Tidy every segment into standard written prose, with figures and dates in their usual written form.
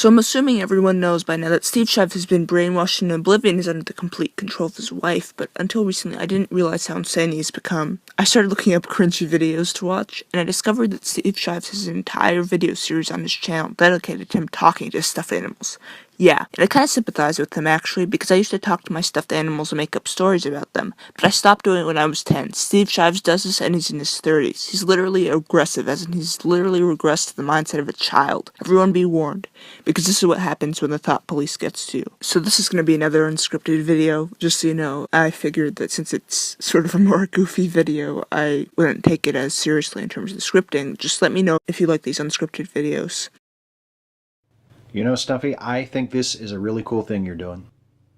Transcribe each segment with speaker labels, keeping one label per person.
Speaker 1: So I'm assuming everyone knows by now that Steve Shives has been brainwashed and oblivion is under the complete control of his wife, but until recently I didn't realize how insane he's become. I started looking up cringy videos to watch, and I discovered that Steve Shives has an entire video series on his channel dedicated to him talking to stuffed animals. Yeah, and I kind of sympathize with him actually, because I used to talk to my stuffed animals and make up stories about them, but I stopped doing it when I was 10. Steve Shives does this and he's in his 30s. He's literally aggressive, as in he's literally regressed to the mindset of a child. Everyone be warned, because this is what happens when the thought police gets to you. So this is going to be another unscripted video, just so you know. I figured that since it's sort of a more goofy video, I wouldn't take it as seriously in terms of the scripting. Just let me know if you like these unscripted videos.
Speaker 2: You know, Stuffy, I think this is a really cool thing you're doing.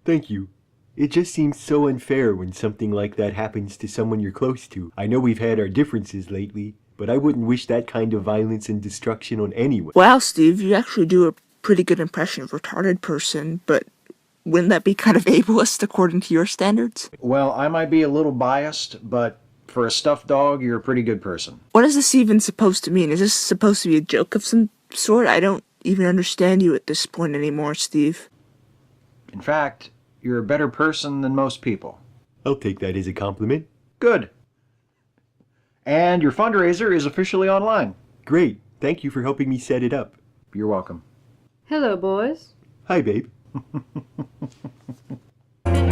Speaker 3: Thank you. It just seems so unfair when something like that happens to someone you're close to. I know we've had our differences lately, but I wouldn't wish that kind of violence and destruction on anyone.
Speaker 1: Wow, Steve, you actually do a pretty good impression of a retarded person, but wouldn't that be kind of ableist according to your standards?
Speaker 2: Well, I might be a little biased, but for a stuffed dog, you're a pretty good person.
Speaker 1: What is this even supposed to mean? Is this supposed to be a joke of some sort? I don't even understand you at this point anymore, Steve.
Speaker 2: In fact, you're a better person than most people.
Speaker 3: I'll take that as a compliment.
Speaker 2: Good. And your fundraiser is officially online.
Speaker 3: Great. Thank you for helping me set it up.
Speaker 2: You're welcome.
Speaker 4: Hello, boys.
Speaker 3: Hi, babe.
Speaker 5: Brazil,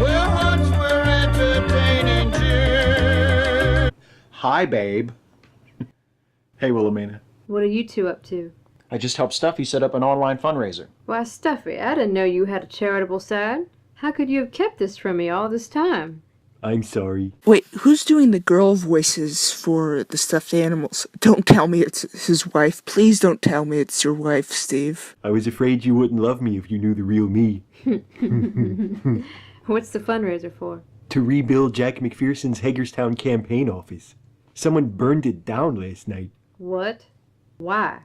Speaker 5: where hearts were entertaining cheer.
Speaker 2: Hi, babe. Hey, Wilhelmina.
Speaker 4: What are you two up to?
Speaker 2: I just helped Stuffy set up an online fundraiser.
Speaker 4: Why, Stuffy, I didn't know you had a charitable side. How could you have kept this from me all this time?
Speaker 3: I'm sorry.
Speaker 1: Wait, who's doing the girl voices for the stuffed animals? Don't tell me it's his wife. Please don't tell me it's your wife, Steve.
Speaker 3: I was afraid you wouldn't love me if you knew the real me.
Speaker 4: What's the fundraiser for?
Speaker 3: To rebuild Jack McPherson's Hagerstown campaign office. Someone burned it down last night.
Speaker 4: What? Why?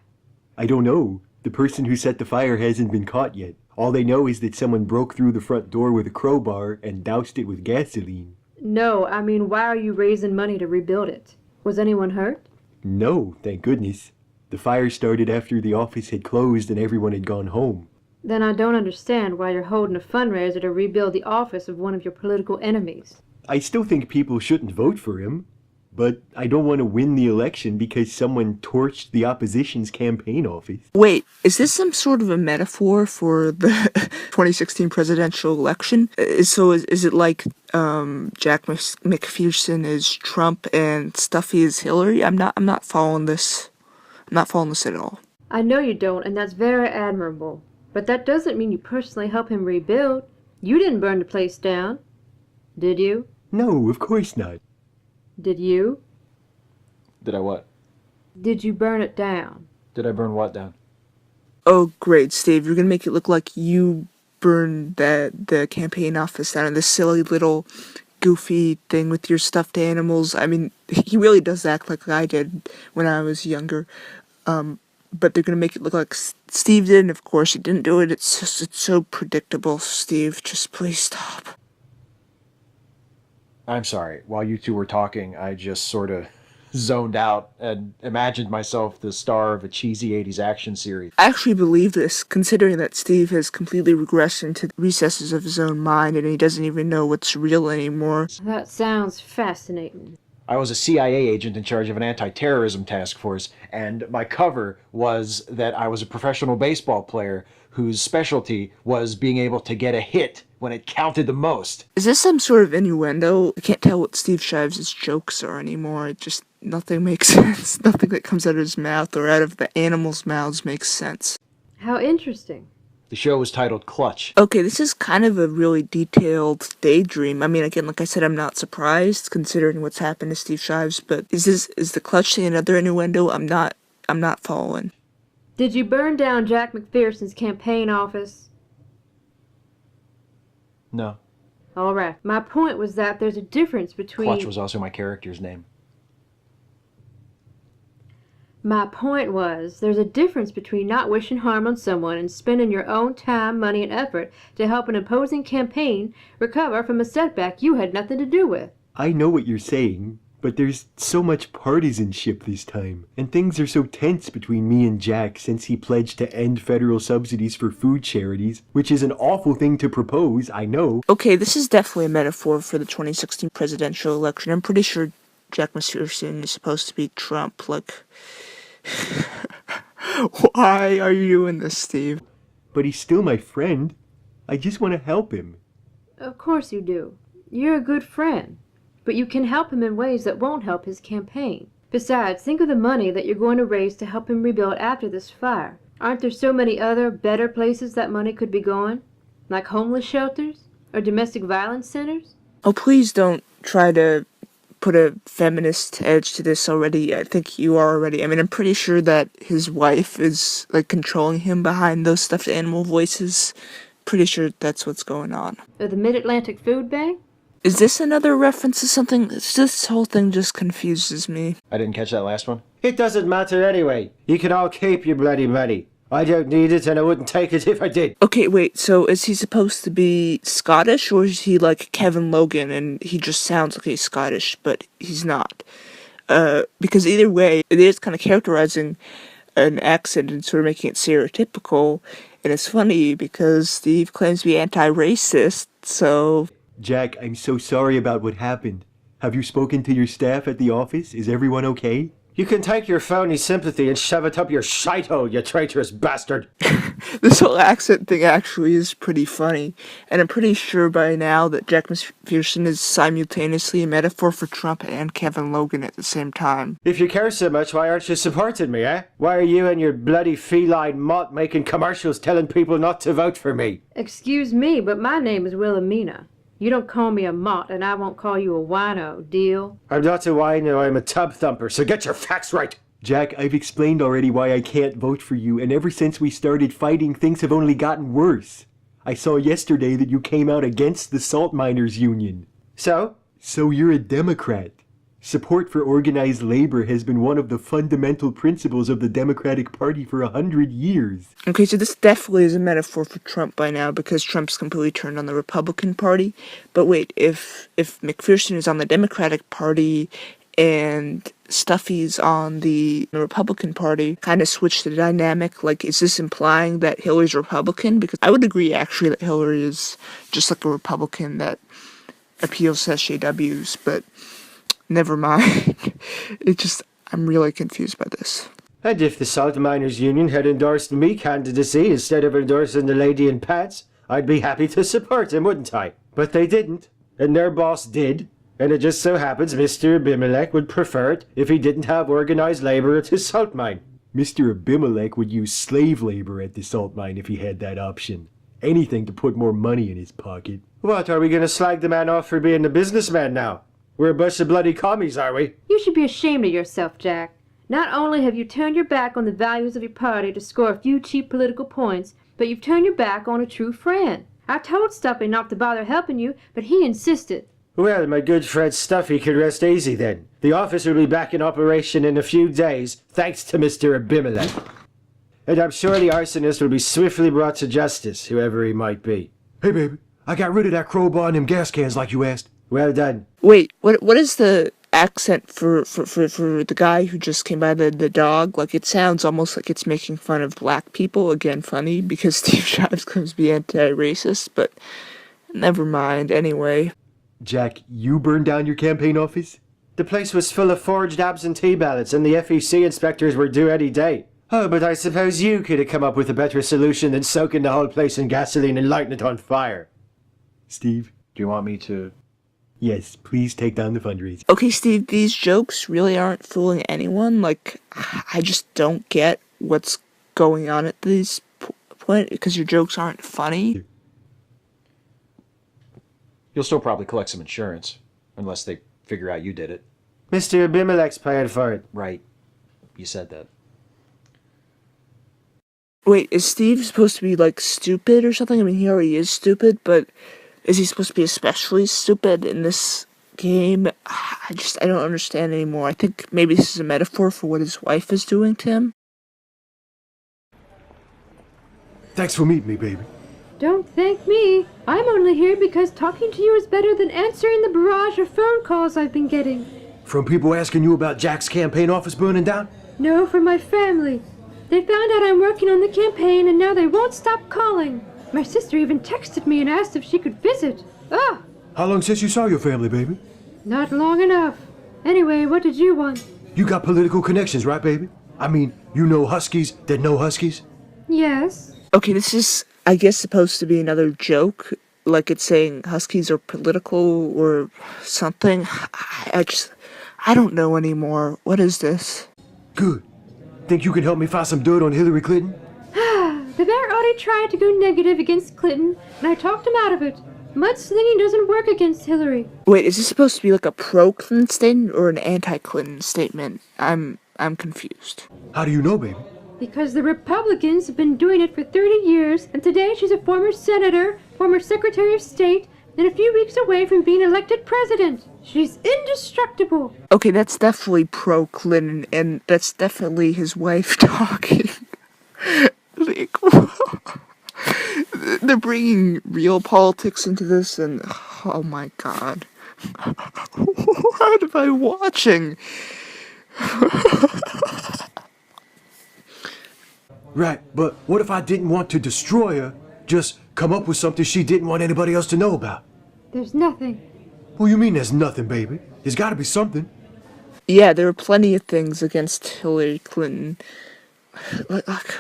Speaker 3: I don't know. The person who set the fire hasn't been caught yet. All they know is that someone broke through the front door with a crowbar and doused it with gasoline.
Speaker 4: No, I mean, why are you raising money to rebuild it? Was anyone hurt?
Speaker 3: No, thank goodness. The fire started after the office had closed and everyone had gone home.
Speaker 4: Then I don't understand why you're holding a fundraiser to rebuild the office of one of your political enemies.
Speaker 3: I still think people shouldn't vote for him, but I don't want to win the election because someone torched the opposition's campaign office.
Speaker 1: Wait, is this some sort of a metaphor for the 2016 presidential election? Is it like Jack McPherson is Trump and Stuffy is Hillary? I'm not following this. I'm not following this at all.
Speaker 4: I know you don't, and that's very admirable. But that doesn't mean you personally help him rebuild. You didn't burn the place down, did you?
Speaker 3: No, of course not.
Speaker 4: Did you?
Speaker 2: Did I what?
Speaker 4: Did you burn it down?
Speaker 2: Did I burn what down?
Speaker 1: Oh, great, Steve. You're gonna make it look like you burned the campaign office down in this silly little goofy thing with your stuffed animals. I mean, he really does act like I did when I was younger. But they're gonna make it look like Steve did, and of course he didn't do it. It's so predictable, Steve. Just please stop.
Speaker 2: I'm sorry. While you two were talking, I just sort of zoned out and imagined myself the star of a cheesy 80s action series.
Speaker 1: I actually believe this, considering that Steve has completely regressed into the recesses of his own mind and he doesn't even know what's real anymore.
Speaker 4: That sounds fascinating.
Speaker 2: I was a CIA agent in charge of an anti-terrorism task force, and my cover was that I was a professional baseball player whose specialty was being able to get a hit when it counted the most.
Speaker 1: Is this some sort of innuendo? I can't tell what Steve Shives' jokes are anymore. Nothing makes sense. Nothing that comes out of his mouth or out of the animals' mouths makes sense.
Speaker 4: How interesting.
Speaker 2: The show was titled Clutch.
Speaker 1: Okay, this is kind of a really detailed daydream. I mean, again, like I said, I'm not surprised considering what's happened to Steve Shives, but is the clutch thing another innuendo? I'm not following.
Speaker 4: Did you burn down Jack McPherson's campaign office?
Speaker 2: No.
Speaker 4: All right. My point was that there's a difference between...
Speaker 2: Clutch was also my character's name.
Speaker 4: My point was, there's a difference between not wishing harm on someone and spending your own time, money, and effort to help an opposing campaign recover from a setback you had nothing to do with.
Speaker 3: I know what you're saying, But there's so much partisanship this time, and things are so tense between me and Jack since he pledged to end federal subsidies for food charities, which is an awful thing to propose, I know.
Speaker 1: Okay, this is definitely a metaphor for the 2016 presidential election. I'm pretty sure Jack Pearson is supposed to be Trump. Like, why are you doing this, Steve?
Speaker 3: But he's still my friend. I just want to help him.
Speaker 4: Of course you do. You're a good friend. But you can help him in ways that won't help his campaign. Besides, think of the money that you're going to raise to help him rebuild after this fire. Aren't there so many other, better places that money could be going? Like homeless shelters? Or domestic violence centers?
Speaker 1: Oh, please don't try to put a feminist edge to this already. I think you are already. I mean, I'm pretty sure that his wife is, like, controlling him behind those stuffed animal voices. Pretty sure that's what's going on.
Speaker 4: Or the Mid-Atlantic Food Bank?
Speaker 1: Is this another reference to something? This whole thing just confuses me.
Speaker 2: I didn't catch that last one.
Speaker 6: It doesn't matter anyway. You can all keep your bloody money. I don't need it and I wouldn't take it if I did.
Speaker 1: Okay, wait, so is he supposed to be Scottish, or is he like Kevin Logan and he just sounds like he's Scottish, but he's not? Because either way, it is kind of characterizing an accent and sort of making it stereotypical, and it's funny because Steve claims to be anti-racist, so...
Speaker 3: Jack, I'm so sorry about what happened. Have you spoken to your staff at the office? Is everyone okay?
Speaker 6: You can take your phony sympathy and shove it up your shithole, you traitorous bastard.
Speaker 1: This whole accent thing actually is pretty funny, and I'm pretty sure by now that Jack Pearson is simultaneously a metaphor for Trump and Kevin Logan at the same time.
Speaker 6: If you care so much, why aren't you supporting me, eh? Why are you and your bloody feline mott making commercials telling people not to vote for me?
Speaker 4: Excuse me, but my name is Wilhelmina. You don't call me a mott, and I won't call you a wino, deal?
Speaker 6: I'm not a wino, I'm a tub thumper, so get your facts right.
Speaker 3: Jack, I've explained already why I can't vote for you, and ever since we started fighting, things have only gotten worse. I saw yesterday that you came out against the salt miners union.
Speaker 6: So?
Speaker 3: So you're a Democrat. Support for organized labor has been one of the fundamental principles of the Democratic Party for 100 years.
Speaker 1: Okay, so this definitely is a metaphor for Trump by now, because Trump's completely turned on the Republican Party. But wait, if McPherson is on the Democratic Party and Stuffy's on the Republican Party, kind of switch the dynamic, like, is this implying that Hillary's Republican? Because I would agree, actually, that Hillary is just like a Republican that appeals to SJWs, but... never mind. I'm really confused by this.
Speaker 6: And if the Salt Miners Union had endorsed me candidacy instead of endorsing the lady in pants, I'd be happy to support him, wouldn't I? But they didn't, and their boss did, and it just so happens Mr. Abimelech would prefer it if he didn't have organized labor at his salt mine.
Speaker 3: Mr. Abimelech would use slave labor at the salt mine if he had that option. Anything to put more money in his pocket.
Speaker 6: What, are we going to slag the man off for being a businessman now? We're a bunch of bloody commies, are we?
Speaker 4: You should be ashamed of yourself, Jack. Not only have you turned your back on the values of your party to score a few cheap political points, but you've turned your back on a true friend. I told Stuffy not to bother helping you, but he insisted.
Speaker 6: Well, my good friend Stuffy can rest easy then. The office will be back in operation in a few days, thanks to Mr. Abimelech. And I'm sure the arsonist will be swiftly brought to justice, whoever he might be.
Speaker 2: Hey, baby, I got rid of that crowbar and them gas cans like you asked.
Speaker 6: Well done.
Speaker 1: Wait, what is the accent for the guy who just came by the dog? Like, it sounds almost like it's making fun of black people. Again, funny, because Steve Shives claims to be anti-racist, but never mind, anyway.
Speaker 3: Jack, you burned down your campaign office?
Speaker 6: The place was full of forged absentee ballots, and the FEC inspectors were due any day. Oh, but I suppose you could have come up with a better solution than soaking the whole place in gasoline and lighting it on fire.
Speaker 3: Steve?
Speaker 2: Do you want me to...
Speaker 3: Yes, please take down the fundraiser.
Speaker 1: Okay, Steve, these jokes really aren't fooling anyone. Like, I just don't get what's going on at this point, because your jokes aren't funny.
Speaker 2: You'll still probably collect some insurance, unless they figure out you did it.
Speaker 6: Mr. Abimelech's paying for it.
Speaker 2: Right. You said that.
Speaker 1: Wait, is Steve supposed to be, like, stupid or something? I mean, he already is stupid, but is he supposed to be especially stupid in this game? I don't understand anymore. I think maybe this is a metaphor for what his wife is doing to him.
Speaker 3: Thanks for meeting me, baby.
Speaker 4: Don't thank me. I'm only here because talking to you is better than answering the barrage of phone calls I've been getting.
Speaker 3: From people asking you about Jack's campaign office burning down?
Speaker 4: No, from my family. They found out I'm working on the campaign and now they won't stop calling. My sister even texted me and asked if she could visit. Ah!
Speaker 3: How long since you saw your family, baby?
Speaker 4: Not long enough. Anyway, what did you want?
Speaker 3: You got political connections, right, baby? I mean, you know Huskies that know Huskies?
Speaker 4: Yes.
Speaker 1: Okay, this is, I guess, supposed to be another joke. Like it's saying Huskies are political or something. I don't know anymore. What is this?
Speaker 3: Good. Think you can help me find some dirt on Hillary Clinton?
Speaker 4: The bear already tried to go negative against Clinton, and I talked him out of it. Mudslinging doesn't work against Hillary.
Speaker 1: Wait, is this supposed to be like a pro-Clinton statement or an anti-Clinton statement? I'm confused.
Speaker 3: How do you know, baby?
Speaker 4: Because the Republicans have been doing it for 30 years, and today she's a former senator, former Secretary of State, and a few weeks away from being elected president. She's indestructible.
Speaker 1: Okay, that's definitely pro-Clinton, and that's definitely his wife talking. Like, they're bringing real politics into this, and oh my god. What am I watching?
Speaker 3: Right, but what if I didn't want to destroy her, just come up with something she didn't want anybody else to know about?
Speaker 4: There's nothing.
Speaker 3: What do you mean there's nothing, baby? There's gotta be something.
Speaker 1: Yeah, there are plenty of things against Hillary Clinton. Like,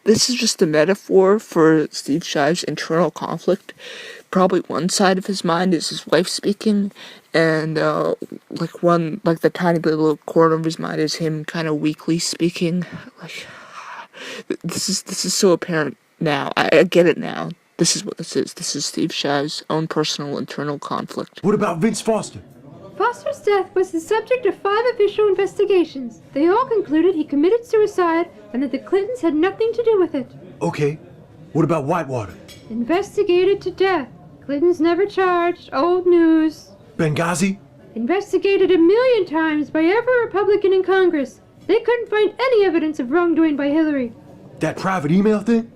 Speaker 1: this is just a metaphor for Steve Shives' internal conflict. Probably one side of his mind is his wife speaking, and the tiny little corner of his mind is him kind of weakly speaking. Like, this is so apparent now. I get it now. This is what this is. This is Steve Shives' own personal internal conflict.
Speaker 3: What about Vince Foster?
Speaker 4: Foster's death was the subject of 5 official investigations. They all concluded he committed suicide and that the Clintons had nothing to do with it.
Speaker 3: Okay. What about Whitewater?
Speaker 4: Investigated to death. Clintons never charged. Old news.
Speaker 3: Benghazi?
Speaker 4: Investigated 1,000,000 times by every Republican in Congress. They couldn't find any evidence of wrongdoing by Hillary.
Speaker 3: That private email thing?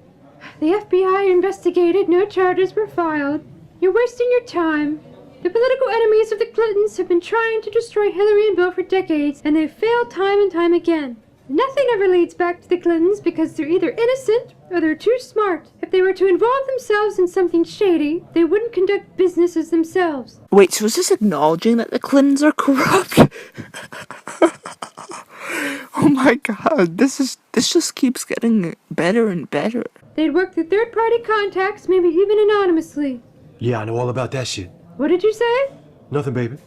Speaker 4: The FBI investigated. No charges were filed. You're wasting your time. The political enemies of the Clintons have been trying to destroy Hillary and Bill for decades, and they've failed time and time again. Nothing ever leads back to the Clintons because they're either innocent or they're too smart. If they were to involve themselves in something shady, they wouldn't conduct business as themselves.
Speaker 1: Wait, so is this acknowledging that the Clintons are corrupt? Oh my god, this just keeps getting better and better.
Speaker 4: They'd work through third-party contacts, maybe even anonymously.
Speaker 3: Yeah, I know all about that shit.
Speaker 4: What did you say?
Speaker 3: Nothing, baby.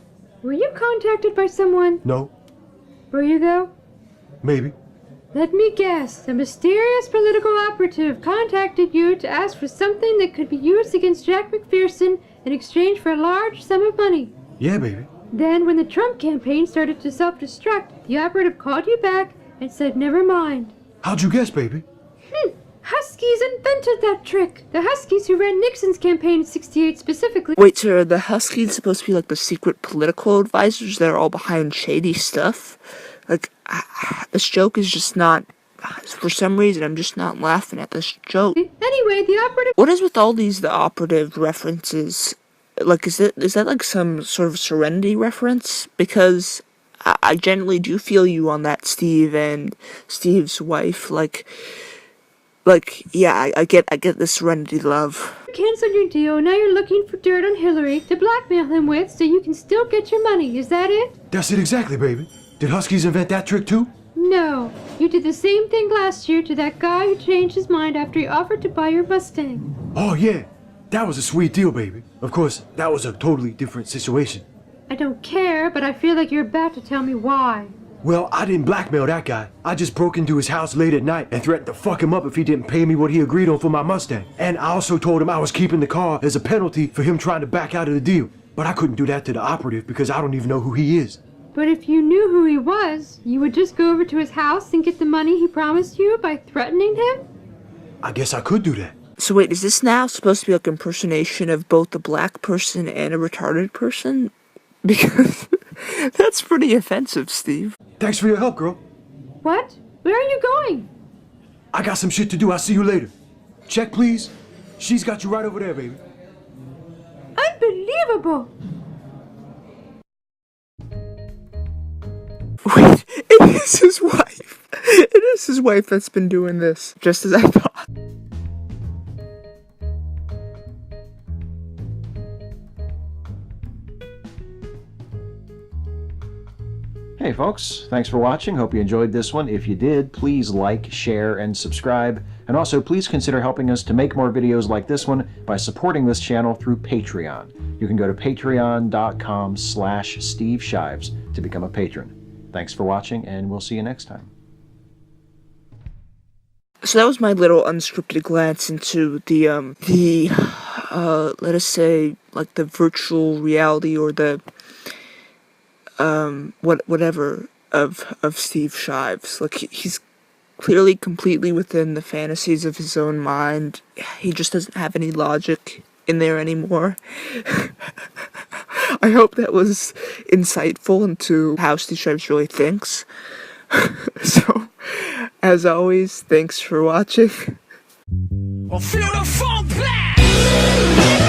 Speaker 4: Were you contacted by someone?
Speaker 3: No.
Speaker 4: Were you, though?
Speaker 3: Maybe.
Speaker 4: Let me guess. A mysterious political operative contacted you to ask for something that could be used against Jack McPherson in exchange for a large sum of money.
Speaker 3: Yeah, baby.
Speaker 4: Then, when the Trump campaign started to self-destruct, the operative called you back and said, never mind.
Speaker 3: How'd you guess, baby?
Speaker 4: Huskies invented that trick. The Huskies who ran Nixon's campaign in '68 specifically.
Speaker 1: Wait, so are the Huskies supposed to be like the secret political advisors that are all behind shady stuff? Like, this joke is just not, for some reason, I'm just not laughing at this joke.
Speaker 4: Anyway, the operative...
Speaker 1: What is with all the operative references? Like, is that like some sort of Serenity reference? Because I generally do feel you on that, Steve, and Steve's wife, yeah, I get the Serenity love.
Speaker 4: Canceled your deal. Now you're looking for dirt on Hillary to blackmail him with so you can still get your money. Is that it?
Speaker 3: That's it exactly, baby. Did Huskies invent that trick too?
Speaker 4: No. You did the same thing last year to that guy who changed his mind after he offered to buy your Mustang.
Speaker 3: Oh, yeah. That was a sweet deal, baby. Of course, that was a totally different situation.
Speaker 4: I don't care, but I feel like you're about to tell me why.
Speaker 3: Well, I didn't blackmail that guy. I just broke into his house late at night and threatened to fuck him up if he didn't pay me what he agreed on for my Mustang. And I also told him I was keeping the car as a penalty for him trying to back out of the deal. But I couldn't do that to the operative because I don't even know who he is.
Speaker 4: But if you knew who he was, you would just go over to his house and get the money he promised you by threatening him?
Speaker 3: I guess I could do that.
Speaker 1: So wait, is this now supposed to be like impersonation of both a black person and a retarded person? Because that's pretty offensive, Steve.
Speaker 3: Thanks for your help, girl.
Speaker 4: What? Where are you going?
Speaker 3: I got some shit to do. I'll see you later. Check, please. She's got you right over there, baby.
Speaker 4: Unbelievable!
Speaker 1: is his wife. It is his wife that's been doing this, just as I thought.
Speaker 2: Hey folks, thanks for watching. Hope you enjoyed this one. If you did, please like, share, and subscribe. And also, please consider helping us to make more videos like this one by supporting this channel through Patreon. You can go to patreon.com/Steve Shives to become a patron. Thanks for watching, and we'll see you next time.
Speaker 1: So that was my little unscripted glance into the let us say, like, the virtual reality or the whatever of Steve Shives. Like, he's clearly completely within the fantasies of his own mind. He just doesn't have any logic in there anymore. I hope that was insightful into how Steve Shives really thinks. So, as always, thanks for watching.
Speaker 5: Well, feel the funk blast!